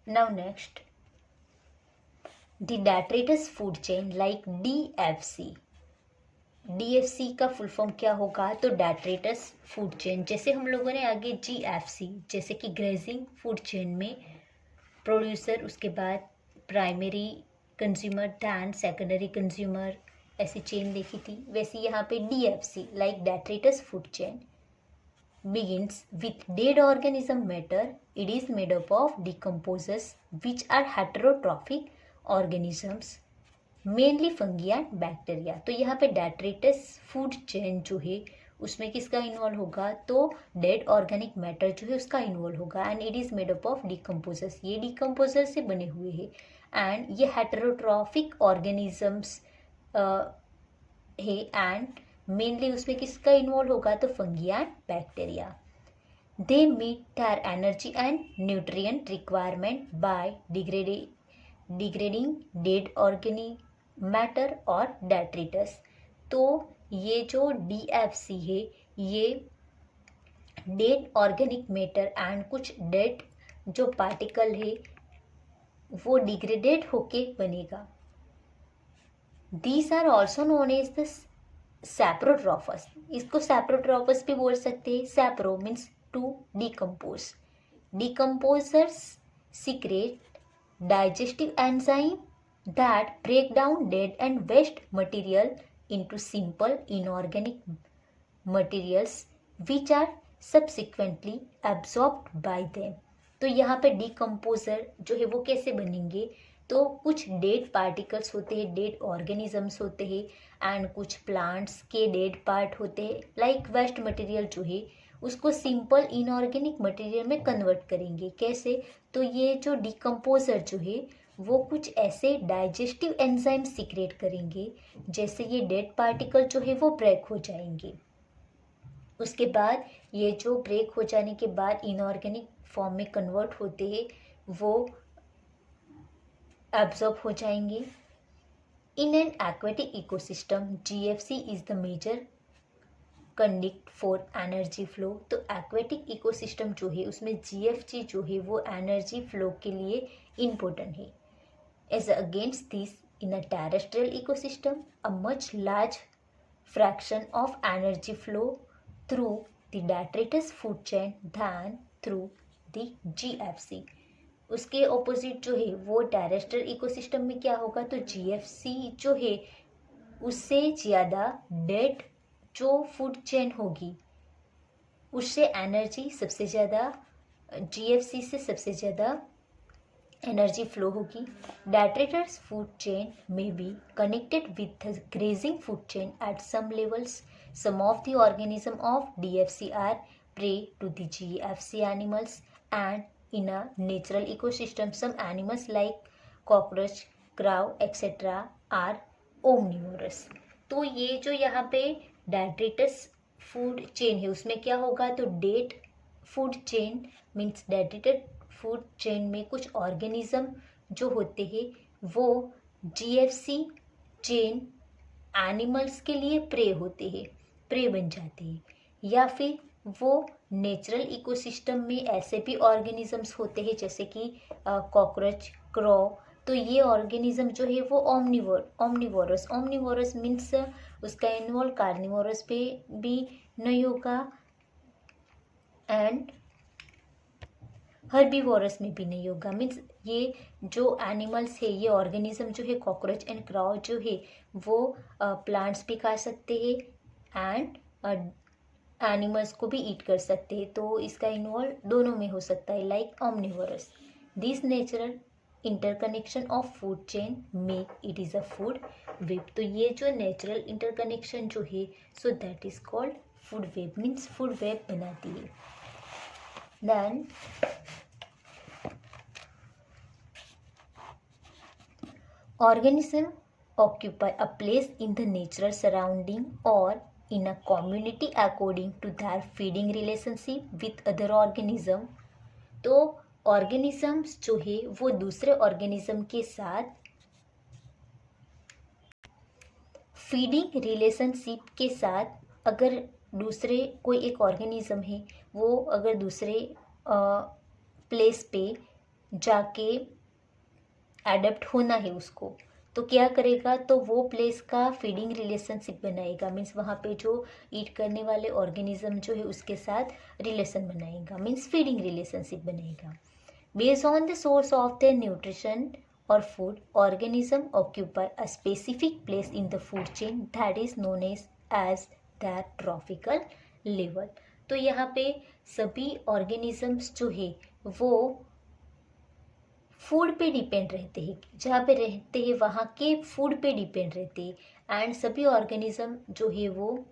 Now next, the detritus food chain like DFC. DFC का full form क्या होगा? तो डेट्रेटस फूड चेन। जैसे हम लोगों ने आगे GFC, जैसे कि ग्रेजिंग फूड चेन में प्रोड्यूसर, उसके बाद primary consumer, then secondary consumer, ऐसी चेन देखी थी, वैसे यहाँ पे DFC like detritus food chain begins with dead organism matter. It is made up of decomposers which are heterotrophic organisms, mainly fungi and bacteria. तो यहाँ पे डेट्रेटस फूड चेन जो है उसमें किसका इन्वॉल्व होगा? तो डेड ऑर्गेनिक मैटर जो है उसका इन्वॉल्व होगा। And it is made up of decomposers, ये डिकम्पोजर से बने हुए हैं। एंड ये हेटेरोट्रॉफिक ऑर्गेनिजम्स है। एंड मेनली उसमें किसका इन्वॉल्व होगा? तो fungi and bacteria. They meet their energy and nutrient requirement by degrading dead organic matter और डेट्रिटस। तो ये जो DFC है ये डेड ऑर्गेनिक मैटर एंड कुछ डेड जो पार्टिकल है वो डिग्रेडेड होके बनेगा। These are also known as the saprotrophs. इसको सैप्रोट्रॉफस भी बोल सकते हैं। Sapro means to decompose. Decomposers secrete digestive enzyme that break down dead and waste material into simple inorganic materials which are subsequently absorbed by them। तो यहाँ पे decomposer जो है वो कैसे बनेंगे? तो कुछ डेड पार्टिकल्स होते हैं, डेड ऑर्गेनिजम्स होते हैं, एंड कुछ प्लांट्स के डेड पार्ट होते हैं, लाइक वेस्ट मटेरियल जो है उसको सिंपल इनऑर्गेनिक मटेरियल में कन्वर्ट करेंगे। कैसे? तो ये जो डिकम्पोजर जो है वो कुछ ऐसे डाइजेस्टिव एंजाइम सीक्रेट करेंगे जैसे ये डेड पार्टिकल जो है वो ब्रेक हो जाएंगे। उसके बाद ये जो ब्रेक हो जाने के बाद इनऑर्गेनिक फॉर्म में कन्वर्ट होते हैं वो एब्जॉर्ब हो जाएंगे। In an aquatic ecosystem GFC is the major conduct for energy flow. तो एक्वेटिक इकोसिस्टम जो है उसमें GFC जो है वो एनर्जी फ्लो के लिए इम्पोर्टेंट है। As against this, in a terrestrial ecosystem a much large fraction of energy flow through the detritus food chain than through the GFC। उसके ऑपोजिट जो है वो टेरेस्ट्रियल इकोसिस्टम में क्या होगा? तो GFC जो है उससे ज़्यादा डेड जो फूड चेन होगी उससे एनर्जी सबसे ज़्यादा, GFC से सबसे ज़्यादा एनर्जी फ्लो होगी। डेट्रेटस फूड चेन में be connected with the grazing food chain at some levels. Some of the organism of DFC are prey to the GFC animals and in a natural ecosystem some animals like cockroach, crow etc are omnivorous। तो ये जो यहाँ पे detritus food chain है उसमें क्या होगा? तो det food chain means detrital food chain में कुछ ऑर्गेनिज्म जो होते हैं वो GFC चेन एनिमल्स के लिए प्रे होते हैं, प्रे बन जाते हैं। या फिर वो नेचुरल इकोसिस्टम में ऐसे भी ऑर्गेनिजम्स होते हैं जैसे कि कॉकरोच, क्रो। तो ये ऑर्गेनिज्म जो है वो ओमनिवोरस मीन्स उसका इन्वॉल्व कार्निवोरस पे भी नहीं होगा एंड हर्बीवोरस में भी नहीं होगा। मीन्स ये जो एनिमल्स है, ये ऑर्गेनिज्म जो है कॉकरोच एंड क्राउ जो है वो प्लांट्स भी खा सकते हैं एंड एनिमल्स को भी ईट कर सकते हैं। तो इसका इन्वॉल्व दोनों में हो सकता है, like omnivorous. This natural interconnection of food chain make it is a food web. तो ये जो नेचुरल इंटरकनेक्शन जो है so that is called food web, means food web बनाती है। Then organism occupy a place in the natural surrounding or in a community according to their feeding relationship with other organism। तो organisms जो है वो दूसरे organism के साथ feeding relationship के साथ, अगर दूसरे कोई एक ऑर्गेनिज्म है वो अगर दूसरे प्लेस पे जाके एडप्ट होना है उसको, तो क्या करेगा, तो वो प्लेस का फीडिंग रिलेशनशिप बनाएगा, मीन्स वहाँ पे जो ईट करने वाले ऑर्गेनिज्म जो है उसके साथ रिलेशन बनाएगा, मीन्स फीडिंग रिलेशनशिप बनाएगा। Based on the source of their nutrition और food, organism occupy a specific place in the food chain that is known as the tropical level. तो यहाँ पे सभी ऑर्गेनिजम्स जो है वो फूड पे डिपेंड रहते हैं, जहाँ पे रहते हैं वहाँ के फूड पे डिपेंड रहते हैं, एंड सभी ऑर्गेनिज्म जो है वो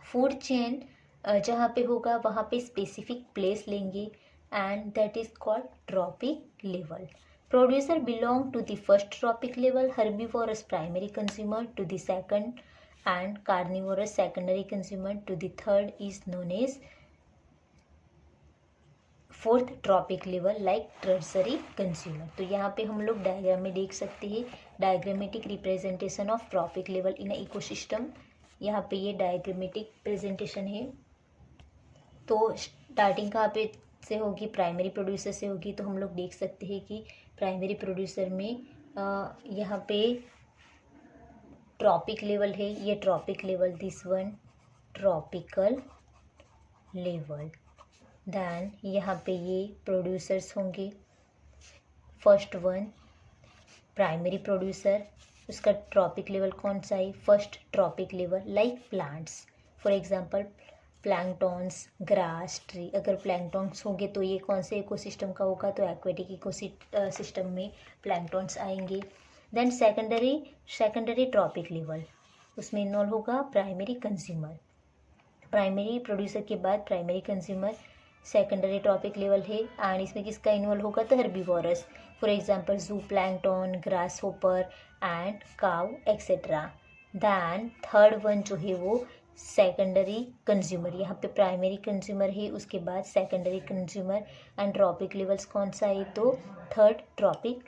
फूड चेन जहाँ पे होगा वहाँ पे स्पेसिफिक प्लेस लेंगे, and that is called trophic level. Producer belong to the first trophic level, herbivorous primary consumer to the second, and carnivorous secondary consumer to the third is known as fourth trophic level like tertiary consumer. तो यहाँ पे हम लोग diagram में देख सकते हैं diagrammatic representation of trophic level in ecosystem. यहाँ पे ये डायग्रामेटिक प्रेजेंटेशन है। तो स्टार्टिंग कहाँ पे से होगी, प्राइमरी प्रोड्यूसर से होगी। तो हम लोग देख सकते हैं कि प्राइमरी प्रोड्यूसर में यहाँ पे ट्रॉपिक लेवल है, ये trophic level, this one tropical level. Then यहाँ पे ये प्रोड्यूसर्स होंगे, फर्स्ट वन प्राइमरी प्रोड्यूसर, उसका ट्रॉपिक लेवल कौन सा है, first trophic level like plants, for example planktons, grass, tree. अगर प्लैंकटॉन्स होंगे तो ये कौन से इकोसिस्टम का होगा, तो एक्वेटिक इकोसिस्टम में प्लैंकटॉन्स आएंगे। देन सेकेंडरी ट्रॉपिक लेवल, उसमें इन्वॉल्व होगा प्राइमरी कंज्यूमर, प्राइमरी प्रोड्यूसर के बाद primary consumer secondary trophic level है, एंड इसमें किसका इन्वॉल्व होगा, तो herbivorous, for example zooplankton, grasshopper and cow etcetera. Then third one जो है वो सेकेंडरी कंज्यूमर, यहाँ पे प्राइमरी कंज्यूमर है, उसके बाद secondary consumer, and trophic levels कौन सा है, तो third trophic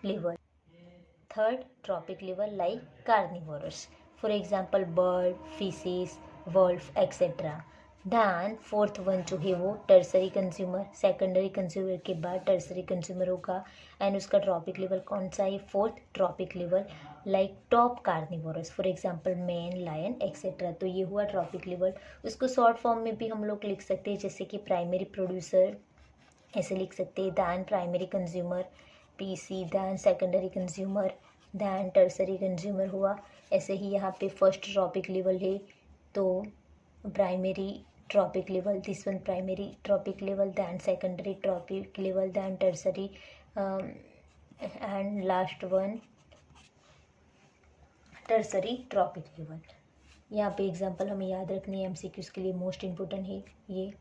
level like carnivorous, for example bird, fishes, wolf etcetera. Then fourth one जो है वो टर्सरी कंज्यूमर, सेकेंडरी कंज्यूमर के बाद टर्सरी कंज्यूमर होगा, एंड उसका ट्रॉपिक लेवल कौन सा है, fourth trophic level like top carnivorous, for example man, lion etcetera. तो ये हुआ ट्रॉपिक लेवल। उसको शॉर्ट फॉर्म में भी हम लोग लिख सकते हैं, जैसे कि प्राइमरी प्रोड्यूसर ऐसे लिख सकते हैं, then primary consumer PC, then secondary consumer, then tertiary consumer हुआ। ऐसे ही यहाँ पे फर्स्ट ट्रॉपिक लेवल है तो primary trophic level, this one primary trophic level, then secondary trophic level, then tertiary, and last one tertiary trophic level. यहाँ पे example हमें याद रखनी है, एमसीक्यूज के लिए मोस्ट इम्पोर्टेंट है ये।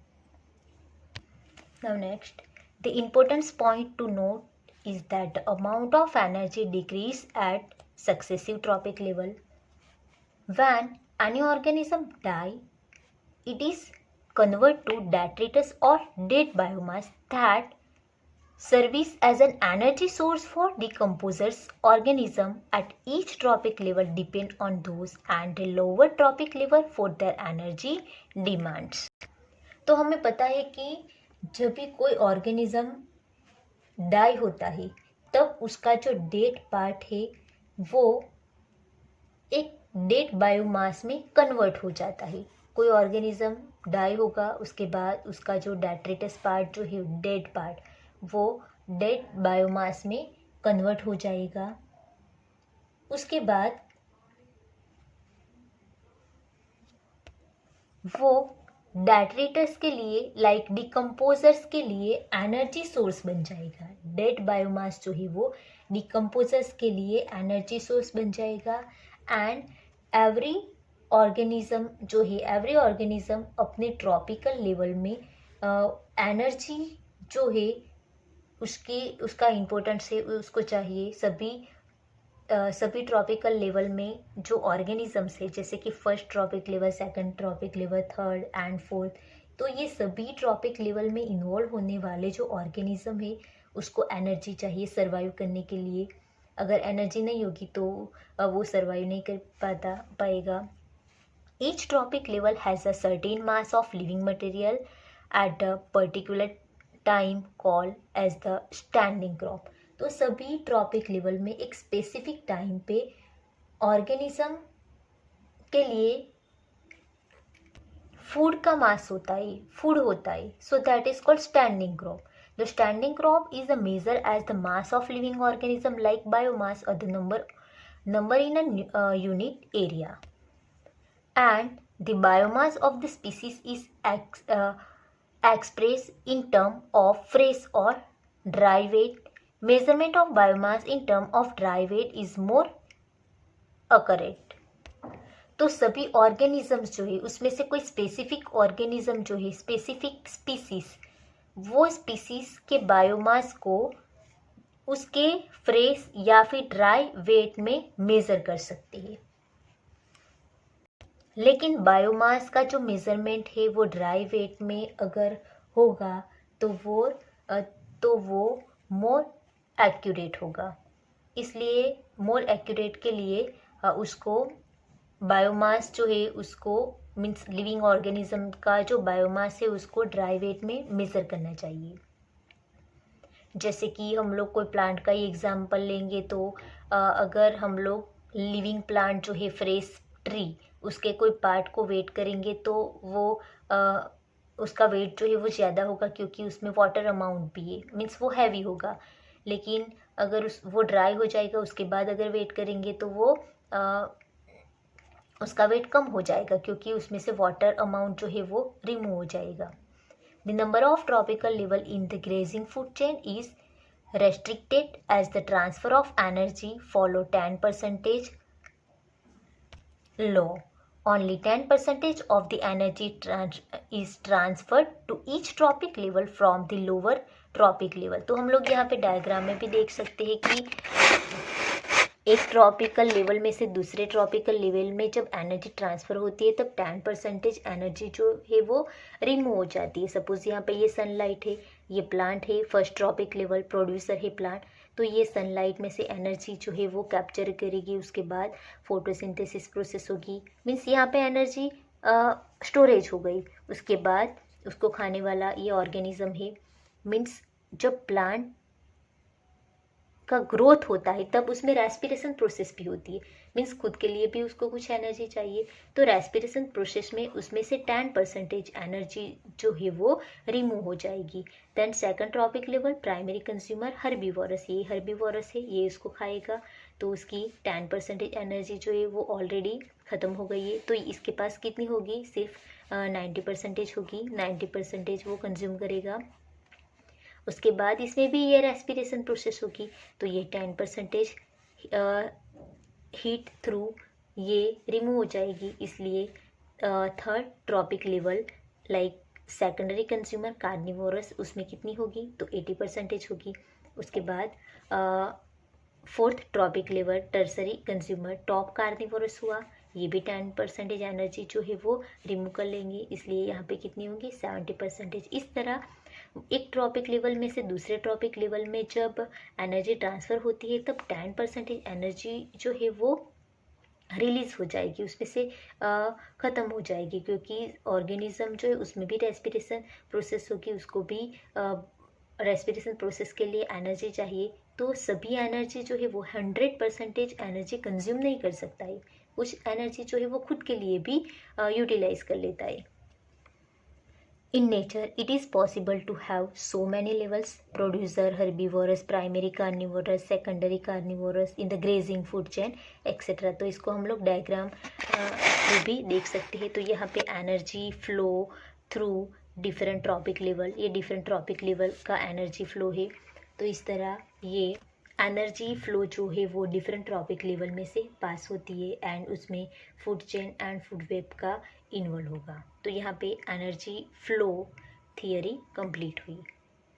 Now next, the importance point to note is that the amount of energy decrease at successive tropic level. When any organism die, it is converted to detritus or dead biomass that serves as an energy source for decomposers. Organism at each tropic level depend on those and the lower tropic level for their energy demands. तो हमें पता है कि जब भी कोई organism die होता है तब उसका जो डेड पार्ट है वो एक डेड बायोमास में कन्वर्ट हो जाता है। कोई ऑर्गेनिज्म डाई होगा, उसके बाद उसका जो डेट्रिटस पार्ट जो है डेड पार्ट, वो डेड बायोमास में कन्वर्ट हो जाएगा। उसके बाद वो डेट्रिटस के लिए लाइक डिकम्पोजर्स के लिए एनर्जी सोर्स बन जाएगा। डेड बायोमास जो है वो डिकम्पोजर्स के लिए एनर्जी सोर्स बन जाएगा, एंड एवरी ऑर्गेनिज्म जो है, एवरी ऑर्गेनिज्म अपने ट्रॉपिकल लेवल में एनर्जी जो है उसका इम्पोर्टेंस है, उसको चाहिए। सभी ट्रॉपिकल लेवल में जो ऑर्गेनिजम्स है, जैसे कि first trophic level, second trophic level, third and fourth, तो ये सभी ट्रॉपिक लेवल में इन्वॉल्व होने वाले जो ऑर्गेनिज्म है उसको एनर्जी चाहिए सर्वाइव करने के लिए। अगर एनर्जी नहीं होगी तो वो सर्वाइव नहीं कर पाएगा। Each trophic level has a certain mass of living material at a particular time called as the standing crop. तो सभी ट्रॉपिक लेवल में एक स्पेसिफिक टाइम पे ऑर्गेनिज्म के लिए फूड का मास होता है, फूड होता है, so that is called standing crop. The standing crop is the major as the mass of living organism like biomass और the number in a unit area, and the biomass of the species is expressed in term of fresh or dry weight. Measurement of biomass in term of dry weight is more accurate. तो सभी organisms जो है उसमें से कोई specific organism जो है, specific species, वो स्पीसीज के बायोमास को उसके फ्रेश या फिर ड्राई वेट में मेजर कर सकती है। लेकिन बायोमास का जो मेजरमेंट है वो ड्राई वेट में अगर होगा तो वो मोर एक्यूरेट होगा। इसलिए मोर एक्यूरेट के लिए उसको बायोमास जो है उसको मीन्स लिविंग ऑर्गेनिज्म का जो बायोमास है उसको ड्राई वेट में मेजर करना चाहिए। जैसे कि हम लोग कोई प्लांट का ही एग्जांपल लेंगे तो अगर हम लोग लिविंग प्लांट जो है फ्रेश ट्री, उसके कोई पार्ट को वेट करेंगे तो वो उसका वेट जो है वो ज़्यादा होगा क्योंकि उसमें वाटर अमाउंट भी है, मीन्स वो हैवी होगा। लेकिन अगर वो ड्राई हो जाएगा उसके बाद अगर वेट करेंगे तो वो उसका वेट कम हो जाएगा क्योंकि उसमें से वाटर अमाउंट जो है वो रिमूव हो जाएगा। The number of tropical level in the grazing food chain is restricted as the transfer of energy follow 10% law. Only 10% of the energy is transferred to each tropic level from the lower tropic level. तो हम लोग यहाँ पे diagram में भी देख सकते हैं कि एक ट्रॉपिकल लेवल में से दूसरे ट्रॉपिकल लेवल में जब एनर्जी ट्रांसफ़र होती है तब 10% एनर्जी जो है वो रिमूव हो जाती है। सपोज़ यहाँ पे ये सनलाइट है, ये प्लांट है, फर्स्ट ट्रॉपिक लेवल प्रोड्यूसर है प्लांट, तो ये सनलाइट में से एनर्जी जो है वो कैप्चर करेगी, उसके बाद फोटोसिंथेसिस प्रोसेस होगी, मीन्स यहाँ पे एनर्जी स्टोरेज हो गई। उसके बाद उसको खाने वाला ये ऑर्गेनिज्म है, मीन्स जब प्लांट का ग्रोथ होता है तब उसमें रेस्पिरेशन प्रोसेस भी होती है, मीन्स खुद के लिए भी उसको कुछ एनर्जी चाहिए। तो रेस्पिरेशन प्रोसेस में उसमें से 10% एनर्जी जो है वो रिमूव हो जाएगी। Then second trophic level primary consumer herbivorous, ये हर्बीवोरस है, ये इसको खाएगा तो उसकी 10% एनर्जी जो है वो ऑलरेडी ख़त्म हो गई है। तो इसके पास कितनी होगी, सिर्फ 90% होगी, 90% वो कंज्यूम करेगा। उसके बाद इसमें भी ये रेस्पिरेशन प्रोसेस होगी तो ये 10% हीट थ्रू ये रिमूव हो जाएगी। इसलिए third trophic level like secondary consumer carnivorous, उसमें कितनी होगी तो 80% होगी। उसके बाद fourth trophic level tertiary consumer top carnivorous हुआ, ये भी 10% एनर्जी जो है वो रिमूव कर लेंगे, इसलिए यहाँ पे कितनी होगी 70%। इस तरह एक ट्रॉपिक लेवल में से दूसरे ट्रॉपिक लेवल में जब एनर्जी ट्रांसफ़र होती है तब 10% एनर्जी जो है वो रिलीज़ हो जाएगी, उसमें से ख़त्म हो जाएगी क्योंकि ऑर्गेनिज्म जो है उसमें भी रेस्पिरेशन प्रोसेस होगी, उसको भी रेस्पिरेशन प्रोसेस के लिए एनर्जी चाहिए। तो सभी एनर्जी जो है वो 100% एनर्जी कंज्यूम नहीं कर सकता है, कुछ एनर्जी जो है वो खुद के लिए भी यूटिलाइज कर लेता है। In nature, it is possible to have so many levels: producer, herbivorous, primary carnivorous, secondary carnivorous in the grazing food chain, etc. तो इसको हम लोग डायग्राम में भी देख सकते हैं। तो यहाँ पे energy flow through different trophic level, ये डिफरेंट ट्रॉपिक लेवल का एनर्जी फ्लो है। तो इस तरह ये एनर्जी फ्लो जो है वो डिफरेंट ट्रॉपिक लेवल में से पास होती है एंड उसमें food chain and food web का इन्वॉल्व होगा। तो यहाँ पे एनर्जी फ्लो थियरी कंप्लीट हुई।